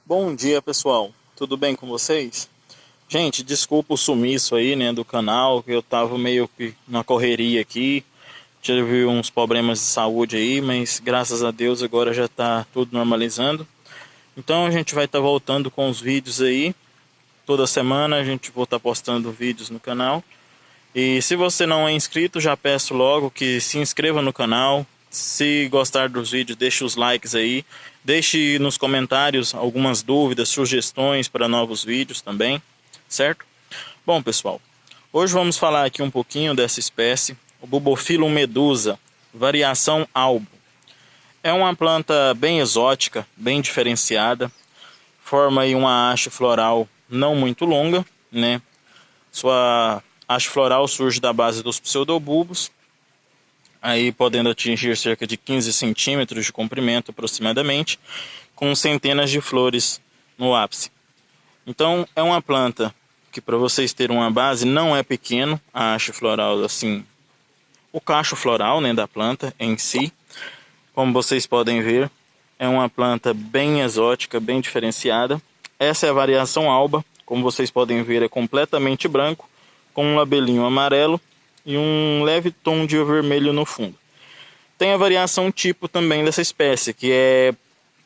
Bom dia, pessoal. Tudo bem com vocês? Gente, desculpa o sumiço aí, né, do canal, que eu tava meio que na correria aqui. Tive uns problemas de saúde aí, mas graças a Deus agora já tá tudo normalizando. Então a gente vai estar voltando com os vídeos aí. Toda semana a gente vai estar postando vídeos no canal. E se você não é inscrito, já peço logo que se inscreva no canal. Se gostar dos vídeos, deixe os likes aí. Deixe nos comentários algumas dúvidas, sugestões para novos vídeos também, certo? Bom, pessoal, hoje vamos falar aqui um pouquinho dessa espécie, o Bulbophyllum medusa, variação albo. É uma planta bem exótica, bem diferenciada, forma aí uma haste floral não muito longa, né? Sua haste floral surge da base dos pseudobulbos, aí podendo atingir cerca de 15 centímetros de comprimento aproximadamente, com centenas de flores no ápice. Então é uma planta que, para vocês terem uma base, não é pequeno, a haste floral, assim, o cacho floral, né, da planta em si. Como vocês podem ver, é uma planta bem exótica, bem diferenciada. Essa é a variação alba, como vocês podem ver é completamente branco, com um labelinho amarelo e um leve tom de vermelho no fundo. Tem a variação tipo também dessa espécie, que é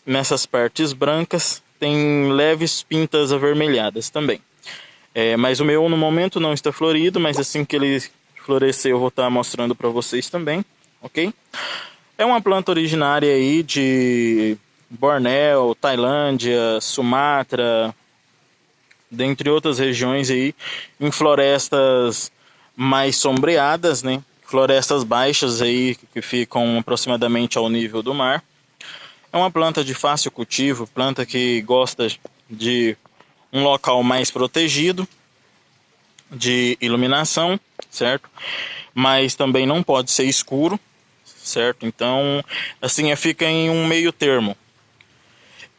nessas partes brancas, tem leves pintas avermelhadas também. Mas o meu no momento não está florido, mas assim que ele florescer eu vou estar mostrando para vocês também, ok? É uma planta originária aí de Bornéu, Tailândia, Sumatra, dentre outras regiões aí, em florestas mais sombreadas, né? Florestas baixas aí que ficam aproximadamente ao nível do mar. É uma planta de fácil cultivo, planta que gosta de um local mais protegido, de iluminação, certo? Mas também não pode ser escuro, certo? Então, assim, fica em um meio termo.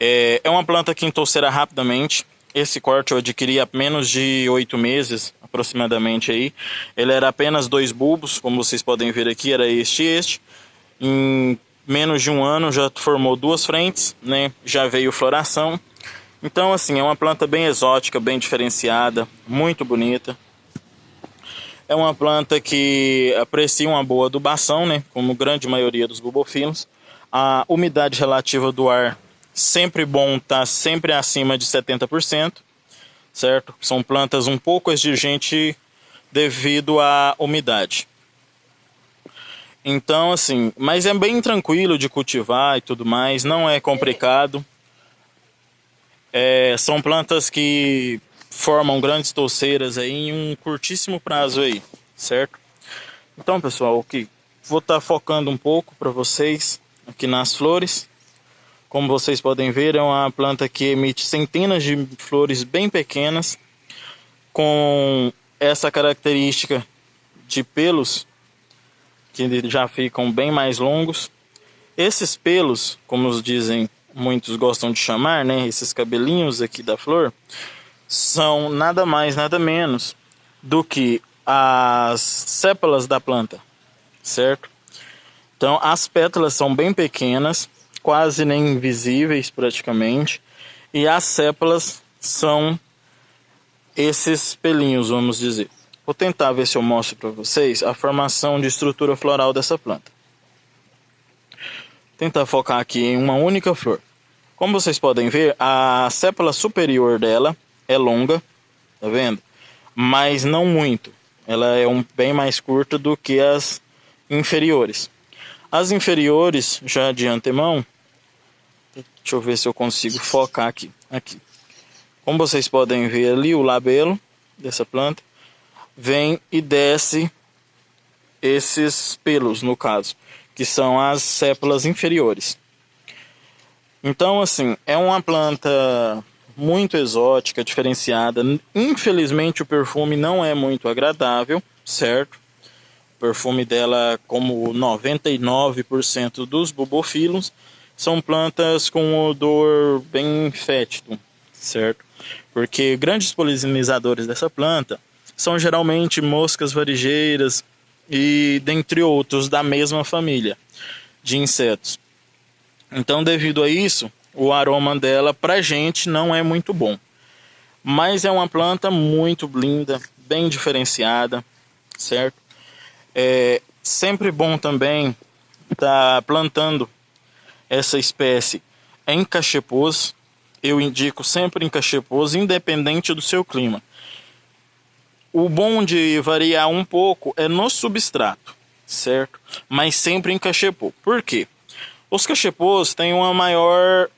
É uma planta que entolceira rapidamente. Esse corte eu adquiri há menos de 8 meses, aproximadamente aí. Ele era apenas 2 bulbos, como vocês podem ver aqui, era este e este. Em menos de um ano já formou 2 frentes, né? Já veio floração. Então, assim, é uma planta bem exótica, bem diferenciada, muito bonita. É uma planta que aprecia uma boa adubação, né? Como grande maioria dos bulbophyllums. A umidade relativa do ar sempre bom, tá sempre acima de 70%, certo? São plantas um pouco exigentes devido à umidade. Então, assim, mas é bem tranquilo de cultivar e tudo mais, não é complicado. São plantas que formam grandes touceiras aí em um curtíssimo prazo aí, certo? Então, pessoal, aqui vou estar focando um pouco para vocês aqui nas flores. Como vocês podem ver, é uma planta que emite centenas de flores bem pequenas, com essa característica de pelos que já ficam bem mais longos. Esses pelos, como os dizem, muitos gostam de chamar, né, esses cabelinhos aqui da flor, são nada mais, nada menos do que as sépalas da planta, certo? Então, as pétalas são bem pequenas, quase nem invisíveis praticamente, e as sépalas são esses pelinhos, vamos dizer. Vou tentar ver se eu mostro para vocês a formação de estrutura floral dessa planta. Vou tentar focar aqui em uma única flor. Como vocês podem ver, a sépala superior dela é longa, tá vendo? Mas não muito. Ela é bem mais curta do que as inferiores. As inferiores, já de antemão, deixa eu ver se eu consigo focar aqui. Como vocês podem ver ali, o labelo dessa planta vem e desce esses pelos, no caso, que são as sépalas inferiores. Então, assim, é uma planta muito exótica, diferenciada. Infelizmente, o perfume não é muito agradável, certo? O perfume dela, como 99% dos bulbophyllums, são plantas com odor bem fétido, certo? Porque grandes polinizadores dessa planta são geralmente moscas varigeiras e dentre outros da mesma família de insetos. Então, devido a isso, o aroma dela pra gente não é muito bom. Mas é uma planta muito linda, bem diferenciada, certo? É sempre bom também estar plantando essa espécie em cachepôs. Eu indico sempre em cachepôs, independente do seu clima. O bom de variar um pouco é no substrato, certo? Mas sempre em cachepô. Por quê? Os cachepôs têm uma maior,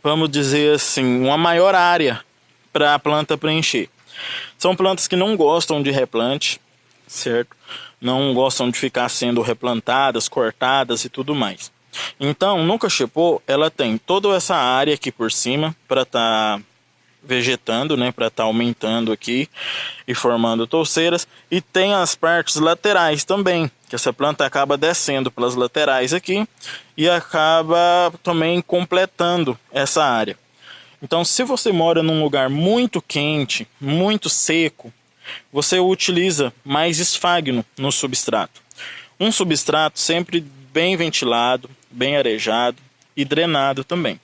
vamos dizer assim, uma maior área para a planta preencher. São plantas que não gostam de replante, certo? Não gostam de ficar sendo replantadas, cortadas e tudo mais. Então, no cachepô, ela tem toda essa área aqui por cima para estar vegetando, né, para estar aumentando aqui e formando touceiras, e tem as partes laterais também, que essa planta acaba descendo pelas laterais aqui e acaba também completando essa área. Então, se você mora num lugar muito quente, muito seco, você utiliza mais esfagno no substrato. Um substrato sempre bem ventilado, bem arejado e drenado também,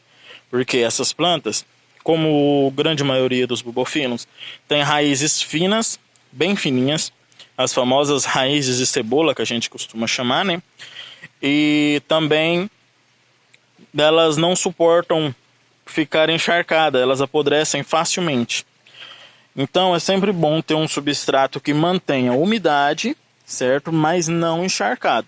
porque essas plantas, como a grande maioria dos bulbofilos, tem raízes finas, bem fininhas, as famosas raízes de cebola que a gente costuma chamar, né? E também elas não suportam ficar encharcadas, elas apodrecem facilmente. Então é sempre bom ter um substrato que mantenha a umidade, certo? Mas não encharcado.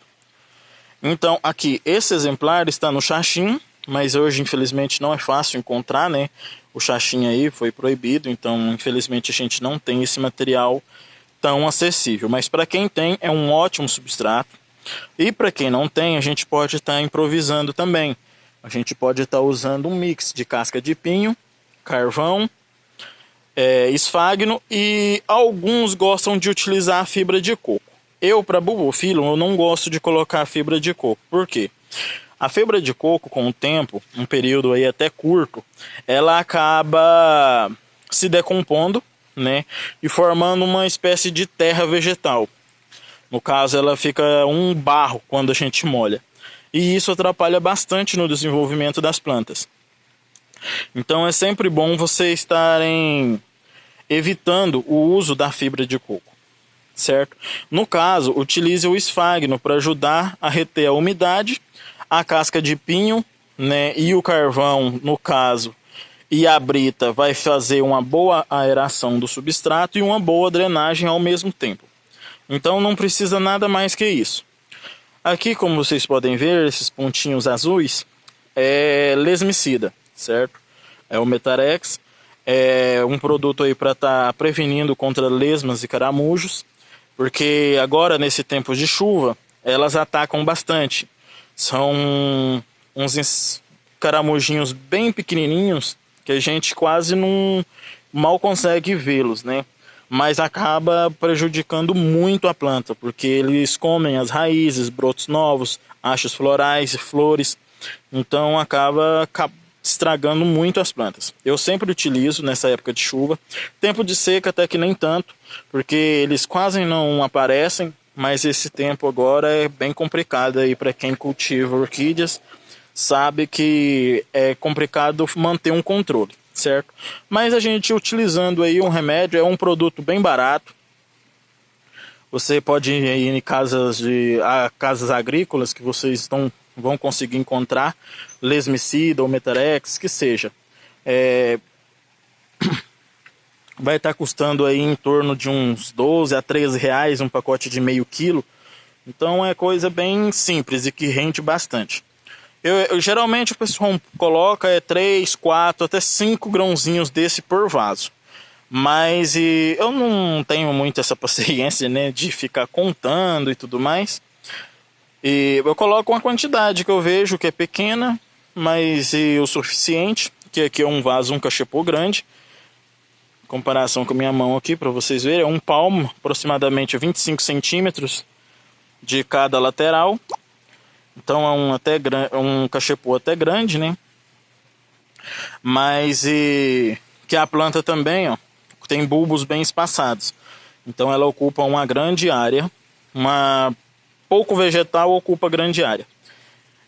Então aqui, esse exemplar está no Xaxim, mas hoje infelizmente não é fácil encontrar, né? O Xaxim aí foi proibido, então infelizmente a gente não tem esse material tão acessível. Mas para quem tem, é um ótimo substrato. E para quem não tem, a gente pode estar improvisando também. A gente pode estar usando um mix de casca de pinho, carvão, esfagno, e alguns gostam de utilizar a fibra de coco. Eu, para bulbophyllum, eu não gosto de colocar fibra de coco. Por quê? A fibra de coco, com o tempo, um período aí até curto, ela acaba se decompondo, né, e formando uma espécie de terra vegetal. No caso, ela fica um barro quando a gente molha. E isso atrapalha bastante no desenvolvimento das plantas. Então é sempre bom vocês estarem evitando o uso da fibra de coco, certo? No caso, utilize o esfagno para ajudar a reter a umidade, a casca de pinho, né, e o carvão, no caso, e a brita vai fazer uma boa aeração do substrato e uma boa drenagem ao mesmo tempo. Então não precisa nada mais que isso. Aqui, como vocês podem ver, esses pontinhos azuis é lesmicida, certo? É o Metarex, é um produto aí para estar prevenindo contra lesmas e caramujos, porque agora nesse tempo de chuva elas atacam bastante. São uns caramujinhos bem pequenininhos que a gente quase não mal consegue vê-los, né? Mas acaba prejudicando muito a planta, porque eles comem as raízes, brotos novos, achos florais e flores, então acaba estragando muito as plantas. Eu sempre utilizo nessa época de chuva, tempo de seca até que nem tanto, porque eles quase não aparecem, mas esse tempo agora é bem complicado aí para quem cultiva orquídeas, sabe que é complicado manter um controle, certo? Mas a gente utilizando aí um remédio, é um produto bem barato. Você pode ir em casas agrícolas que vocês vão conseguir encontrar lesmicida ou Metarex, que seja. Vai estar custando aí em torno de uns 12 a 13 reais um pacote de meio quilo. Então é coisa bem simples e que rende bastante. Geralmente o pessoal coloca 3, 4, até 5 grãozinhos desse por vaso. Mas eu não tenho muito essa paciência, né, de ficar contando e tudo mais. E eu coloco uma quantidade que eu vejo que é pequena, mas o suficiente, que aqui é um vaso, um cachepô grande. Em comparação com a minha mão aqui, para vocês verem, é um palmo, aproximadamente 25 centímetros de cada lateral. Então é um cachepô até grande, né? Mas que a planta também, ó, tem bulbos bem espaçados. Então ela ocupa uma grande área, pouco vegetal ocupa grande área.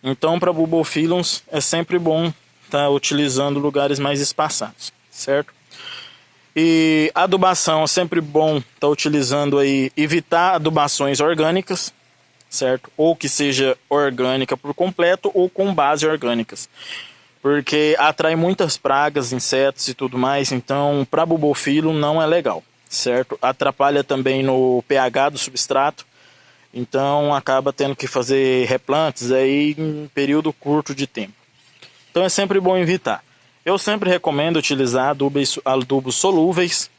Então para bulbophyllums é sempre bom estar utilizando lugares mais espaçados, certo? E adubação é sempre bom estar utilizando aí, evitar adubações orgânicas, certo? Ou que seja orgânica por completo ou com base orgânicas, porque atrai muitas pragas, insetos e tudo mais, então para bulbofilo não é legal, certo? Atrapalha também no pH do substrato, então acaba tendo que fazer replantes aí em período curto de tempo. Então é sempre bom evitar. Eu sempre recomendo utilizar adubos solúveis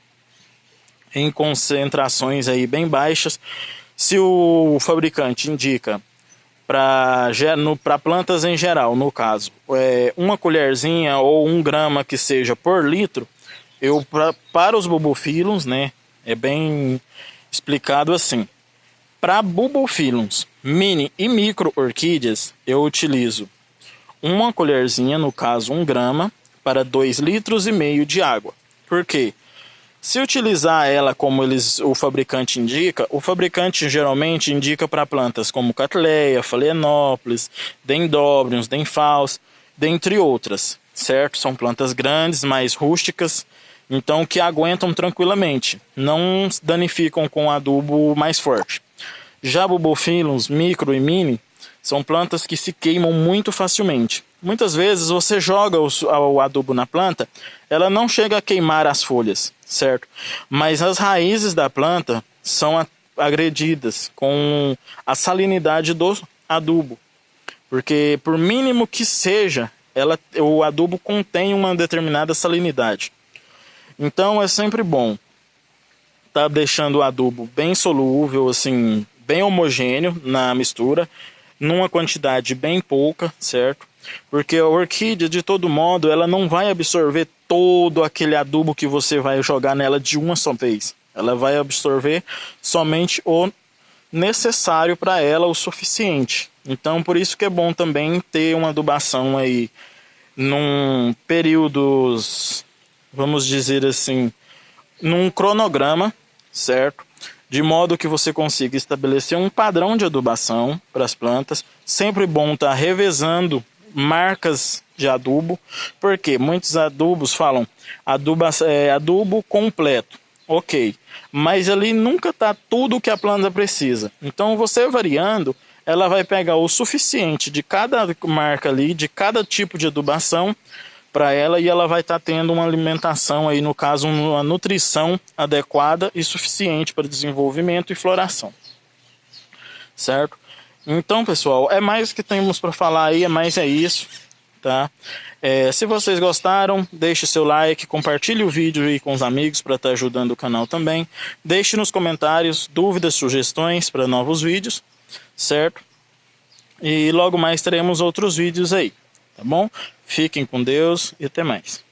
em concentrações aí bem baixas. Se o fabricante indica para plantas em geral, no caso, uma colherzinha ou 1 grama que seja por litro, para os bulbofilos, né, é bem explicado assim. Para bulbofilos mini e micro orquídeas, eu utilizo uma colherzinha, no caso 1 grama, para 2,5 litros de água. Por quê? Se utilizar ela como o fabricante indica, o fabricante geralmente indica para plantas como Cattleya, Phalaenopsis, Dendrobium, Denphalaus, dentre outras, certo? São plantas grandes, mais rústicas, então que aguentam tranquilamente, não danificam com adubo mais forte. Já bulbofilos micro e mini são plantas que se queimam muito facilmente. Muitas vezes você joga o adubo na planta, ela não chega a queimar as folhas, certo? Mas as raízes da planta são agredidas com a salinidade do adubo. Porque por mínimo que seja, o adubo contém uma determinada salinidade. Então é sempre bom estar deixando o adubo bem solúvel, assim, bem homogêneo na mistura, numa quantidade bem pouca, certo? Porque a orquídea, de todo modo, ela não vai absorver todo aquele adubo que você vai jogar nela de uma só vez. Ela vai absorver somente o necessário para ela, o suficiente. Então, por isso que é bom também ter uma adubação aí num períodos, vamos dizer assim, num cronograma, certo? De modo que você consiga estabelecer um padrão de adubação para as plantas. Sempre bom estar revezando marcas de adubo, porque muitos adubos falam adubo completo, ok, mas ali nunca está tudo o que a planta precisa. Então você variando, ela vai pegar o suficiente de cada marca ali, de cada tipo de adubação para ela, e ela vai estar tendo uma alimentação aí, no caso, uma nutrição adequada e suficiente para desenvolvimento e floração, certo? Então, pessoal, é mais que temos para falar aí, é isso, tá? Se vocês gostaram, deixe seu like, compartilhe o vídeo aí com os amigos para estar ajudando o canal também. Deixe nos comentários dúvidas, sugestões para novos vídeos, certo? E logo mais teremos outros vídeos aí, tá bom? Fiquem com Deus e até mais.